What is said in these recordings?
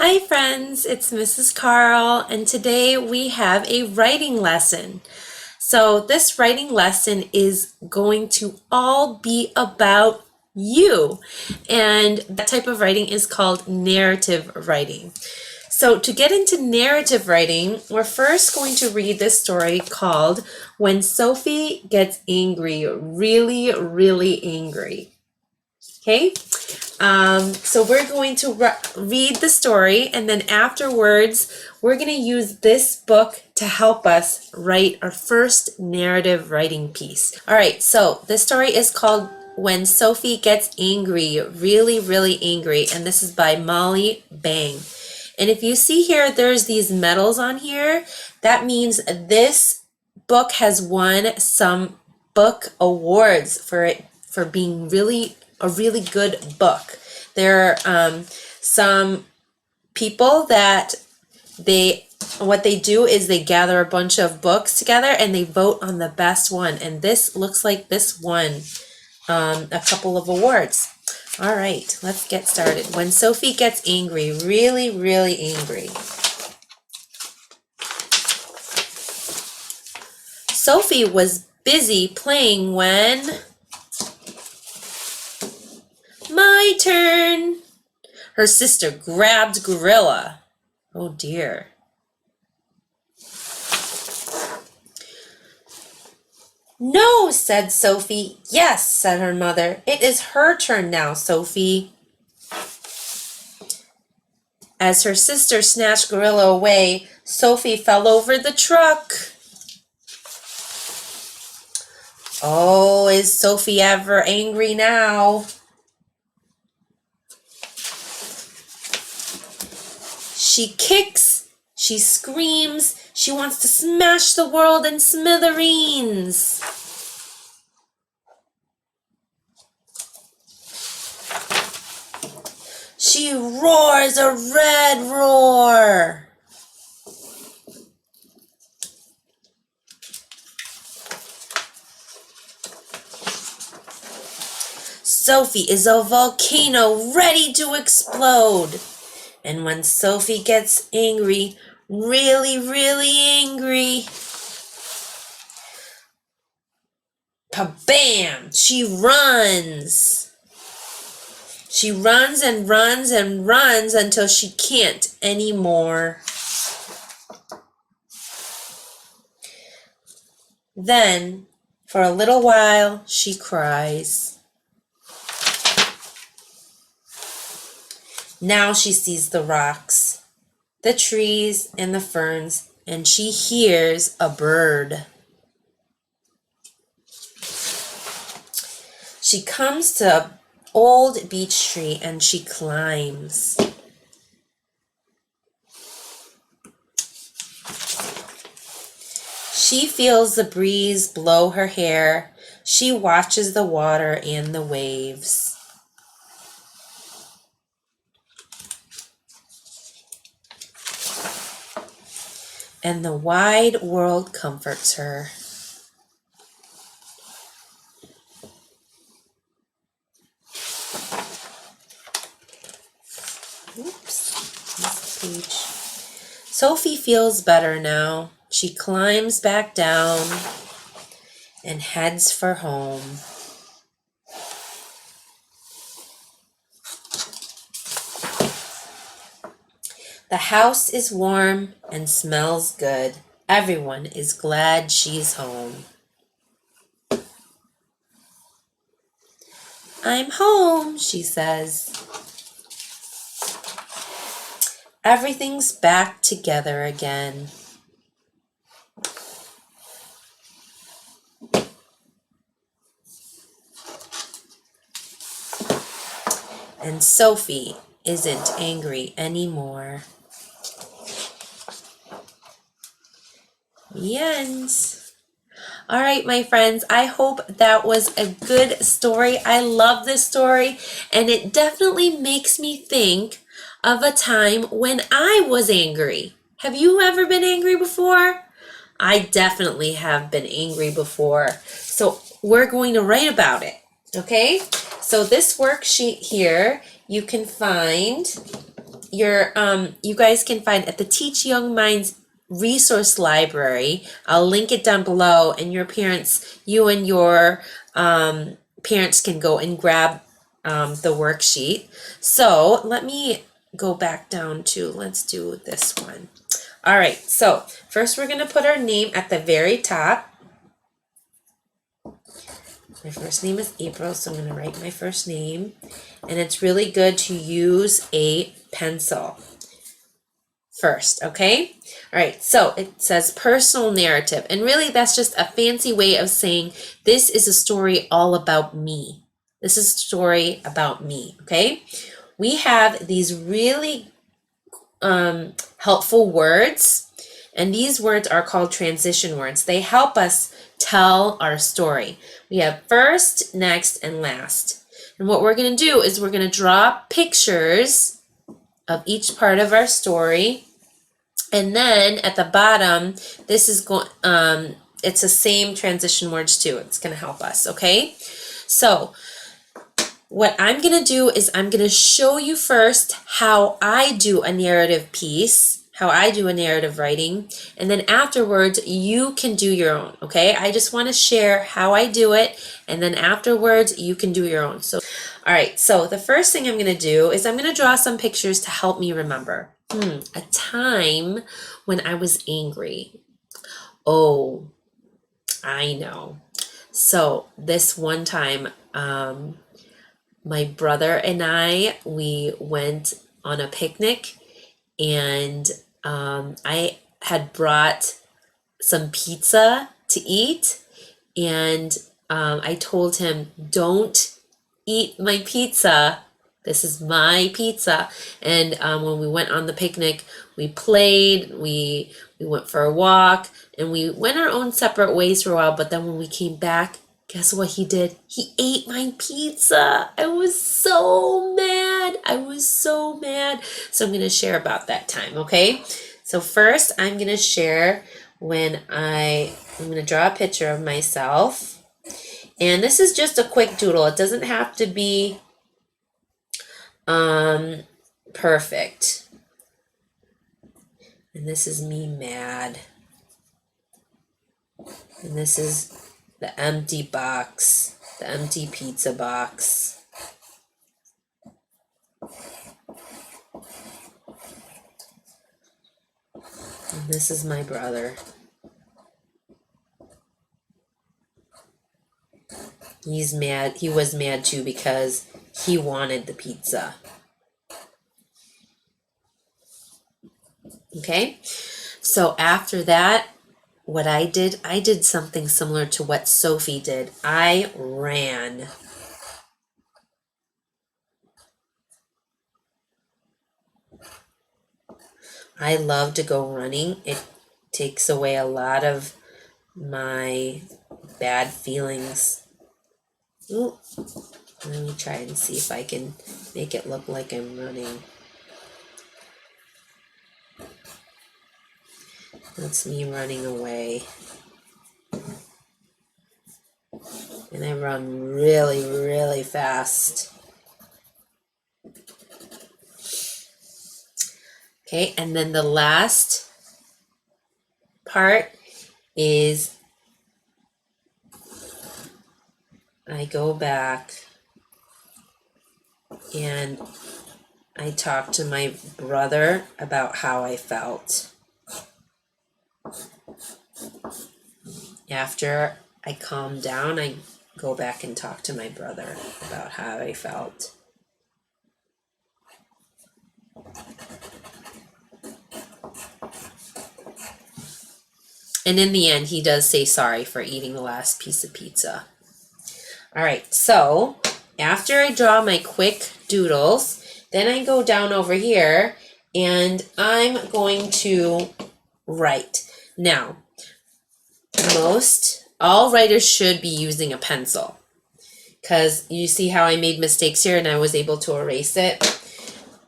Hi friends, it's Mrs. Carl, and today we have a writing lesson. So this writing lesson is going to all be about you, and that type of writing is called narrative writing. So to get into narrative writing, we're first going to read this story called When Sophie Gets Angry, Really Angry. Okay? So we're going to read the story, and then afterwards we're going to use this book to help us write our first narrative writing piece. All right, so this story is called When Sophie Gets Angry, Really Angry, and this is by Molly Bang. And if you see here, there's these medals on here. That means this book has won some book awards for being a really good book. There are some people that what they do is they gather a bunch of books together and they vote on the best one. And this looks like this won a couple of awards. All right, let's get started. When Sophie Gets Angry, really angry. Sophie was busy playing when... My turn! Her sister grabbed Gorilla. Oh dear. No, said Sophie. Yes, said her mother. It is her turn now, Sophie. As her sister snatched Gorilla away, Sophie fell over the truck. Oh, is Sophie ever angry now? She kicks, she screams, she wants to smash the world in smithereens. She roars a red roar. Sophie is a volcano ready to explode. And when Sophie gets angry, really angry, pa-bam! She runs. She runs and runs until she can't anymore. Then, for a little while, she cries. Now she sees the rocks, the trees, and the ferns, and she hears a bird. She comes to an old beech tree and she climbs. She feels the breeze blow her hair. She watches the water and the waves. And the wide world comforts her. Oops, missed the page. Sophie feels better now. She climbs back down and heads for home. The house is warm and smells good. Everyone is glad she's home. I'm home, she says. Everything's back together again. And Sophie isn't angry anymore. The end. All right, my friends, I hope that was a good story. I love this story, and it definitely makes me think of a time when I was angry. Have you ever been angry before? I definitely have been angry before. So we're going to write about it, okay? So this worksheet here, you can find you guys can find at the Teach Young Minds Resource Library. I'll link it down below, and you and your parents can go and grab the worksheet. So let me go back down to, let's do this one. All right, so first we're gonna put our name at the very top. My first name is April, so I'm going to write my first name. And it's really good to use a pencil first, okay? All right, so it says personal narrative. And really, that's just a fancy way of saying this is a story all about me. This is a story about me, okay? We have these really helpful words. And these words are called transition words. They help us tell our story. We have first, next, and last. And what we're going to do is we're going to draw pictures of each part of our story. And then at the bottom, this is going, it's the same transition words too. It's going to help us, okay? So what I'm going to do is I'm going to show you first how I do a narrative piece, how I do a narrative writing, and then afterwards you can do your own, okay? I just want to share how I do it, and then afterwards you can do your own. So, all right, so the first thing I'm going to do is I'm going to draw some pictures to help me remember. A time when I was angry. Oh, I know. So this one time, my brother and we went on a picnic, and I had brought some pizza to eat, and I told him, don't eat my pizza. This is my pizza. And when we went on the picnic, we played, we went for a walk, and we went our own separate ways for a while. But then when we came back, guess what he did? He ate my pizza. I was so mad. I was so mad. So I'm going to share about that time, okay? So first, I'm going to share when I'm going to draw a picture of myself. And this is just a quick doodle. It doesn't have to be perfect. And this is me mad. And this is the empty box, the empty pizza box. And this is my brother. He's mad. He was mad too because he wanted the pizza. Okay, so after that, what I did something similar to what Sophie did. I ran. I love to go running. It takes away a lot of my bad feelings. Ooh. Let me try and see if I can make it look like I'm running. That's me running away. And I run really, really fast. Okay, and then the last part is I go back and I talk to my brother about how I felt. After I calm down, I go back and talk to my brother about how I felt. And in the end, he does say sorry for eating the last piece of pizza. All right, so after I draw my quick doodles, then I go down over here and I'm going to write. Now, all writers should be using a pencil, because you see how I made mistakes here and I was able to erase it.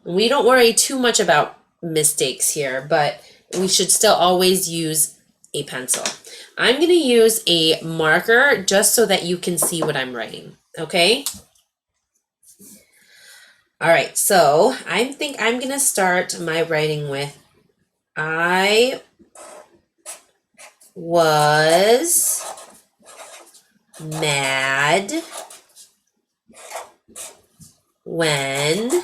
We don't worry too much about mistakes here, but we should still always use a pencil. I'm going to use a marker just so that you can see what I'm writing, okay? All right, so I think I'm going to start my writing with I was mad when.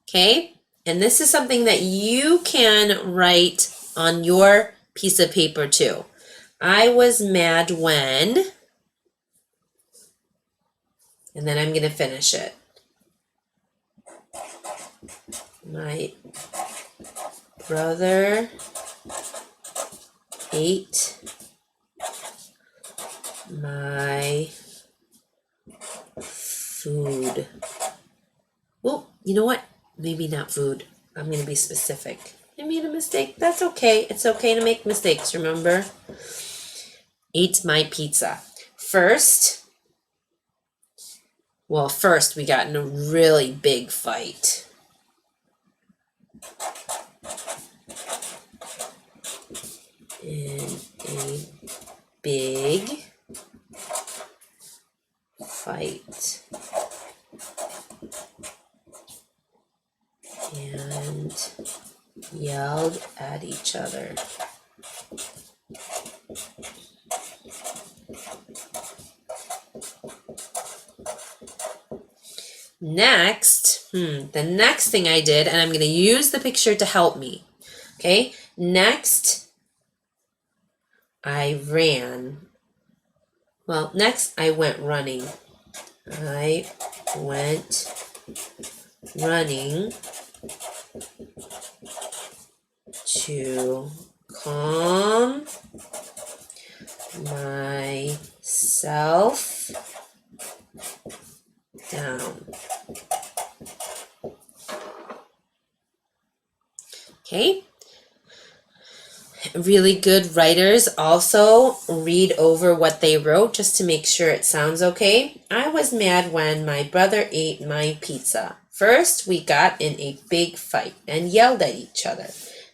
Okay, and this is something that you can write on your piece of paper too. I was mad when, and then I'm going to finish it. My brother ate my food. Oh, you know what? Maybe not food. I'm going to be specific. I made a mistake. That's okay. It's okay to make mistakes, remember? Ate my pizza. First we got in a really big fight. In a big fight. And yelled at each other. Next, the next thing I did, and I'm going to use the picture to help me. Okay, next I ran. Well, next I went running. I went running to calm myself down. Okay. Really good writers also read over what they wrote just to make sure it sounds okay. I was mad when my brother ate my pizza. First, we got in a big fight and yelled at each other.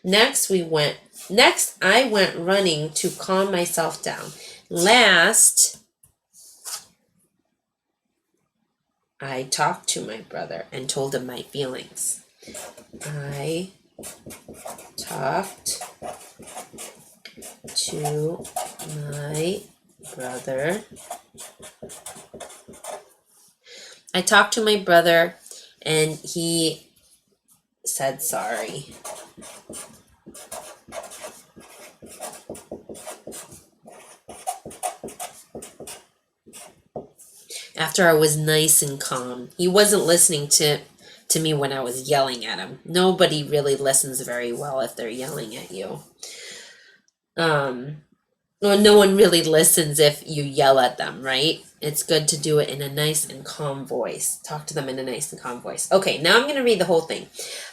Next, I went running to calm myself down. Last, I talked to my brother and told him my feelings. I talked to my brother. I talked to my brother and he said sorry. After I was nice and calm. He wasn't listening to me when I was yelling at him. Nobody really listens very well if they're yelling at you. Well, no one really listens if you yell at them, right? It's good to do it in a nice and calm voice. Talk to them in a nice and calm voice. Okay, now I'm going to read the whole thing.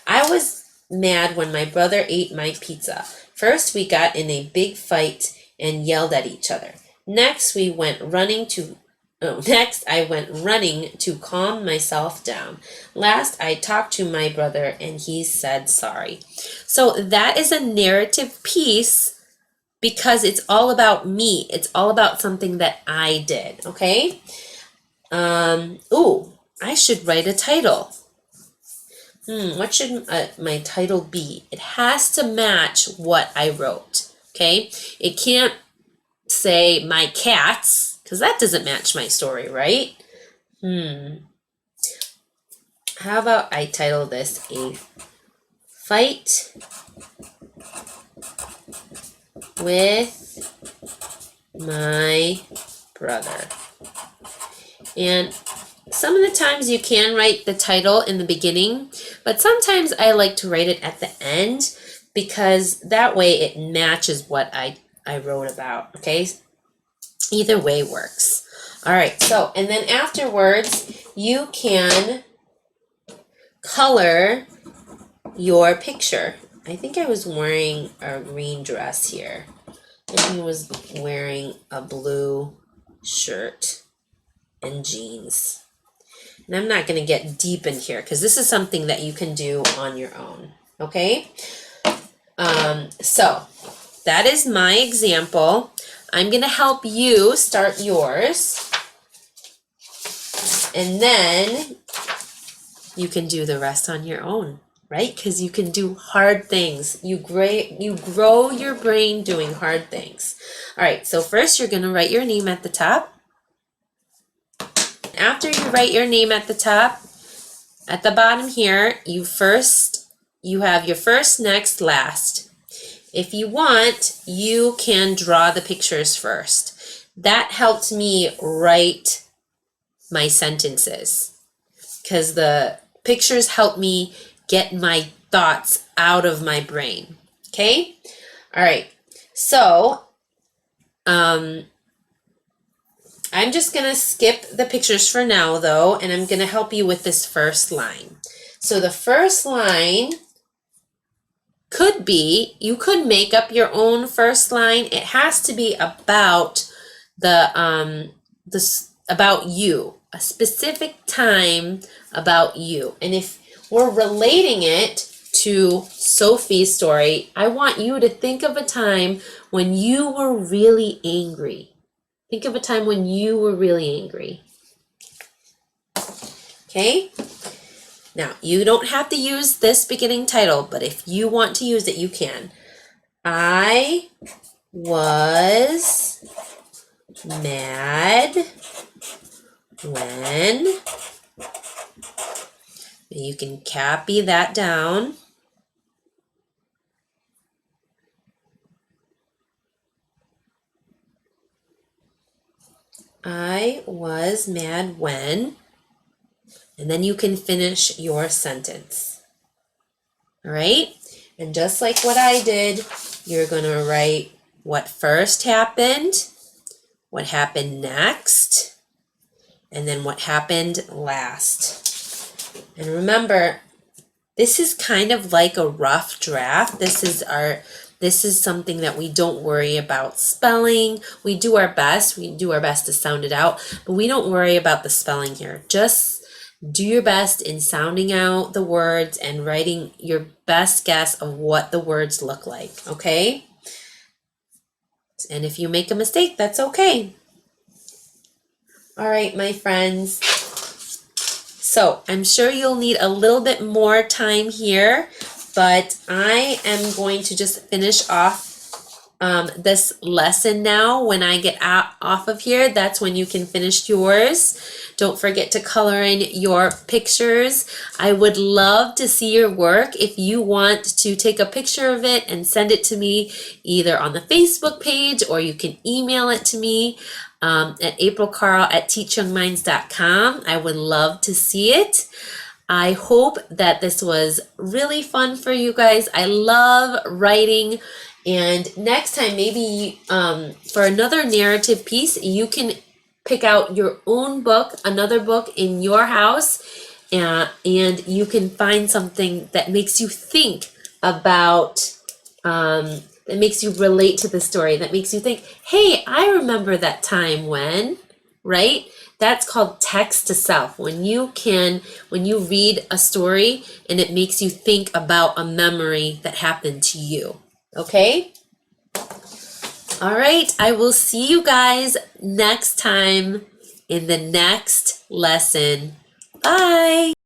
I was mad when my brother ate my pizza. First, we got in a big fight and yelled at each other. Next, I went running to calm myself down. Last, I talked to my brother and he said sorry. So that is a narrative piece because it's all about me. It's all about something that I did, okay? I should write a title. What should my title be? It has to match what I wrote, okay? It can't say my cats, because that doesn't match my story, right? How about I title this A Fight with My Brother. And some of the times you can write the title in the beginning, but sometimes I like to write it at the end because that way it matches what I wrote about, okay? Either way works. All right, so, and then afterwards, you can color your picture. I think I was wearing a green dress here. And he was wearing a blue shirt and jeans. And I'm not going to get deep in here because this is something that you can do on your own. Okay? So that is my example. I'm going to help you start yours. And then you can do the rest on your own, right? Because you can do hard things. You grow your brain doing hard things. All right, so first you're gonna write your name at the top. After you write your name at the top, at the bottom here, you have your first, next, last. If you want, you can draw the pictures first. That helped me write my sentences because the pictures help me get my thoughts out of my brain. Okay? All right. So, I'm just going to skip the pictures for now, though, and I'm going to help you with this first line. So the first line could be, you could make up your own first line. It has to be about about you, a specific time about you. And if we're relating it to Sophie's story, I want you to think of a time when you were really angry. Think of a time when you were really angry. Okay? Now, you don't have to use this beginning title, but if you want to use it, you can. I was mad when. You can copy that down. I was mad when, and then you can finish your sentence. All right? And just like what I did, you're going to write what first happened, what happened next, and then what happened last. And remember, this is kind of like a rough draft. This is something that we don't worry about spelling. We do our best to sound it out, but we don't worry about the spelling here. Just do your best in sounding out the words and writing your best guess of what the words look like, okay? And if you make a mistake, that's okay. All right, my friends. So I'm sure you'll need a little bit more time here, but I am going to just finish off this lesson now. When I get off of here, that's when you can finish yours. Don't forget to color in your pictures. I would love to see your work. If you want to take a picture of it and send it to me either on the Facebook page, or you can email it to me at aprilcarl@teachyoungminds.com. I would love to see it. I hope that this was really fun for you guys. I love writing. And next time, maybe for another narrative piece, you can pick out your own book, another book in your house, and you can find something that makes you think about, that makes you relate to the story, that makes you think, hey, I remember that time when, right? That's called text to self. When you read a story and it makes you think about a memory that happened to you. Okay? All right, I will see you guys next time in the next lesson. Bye.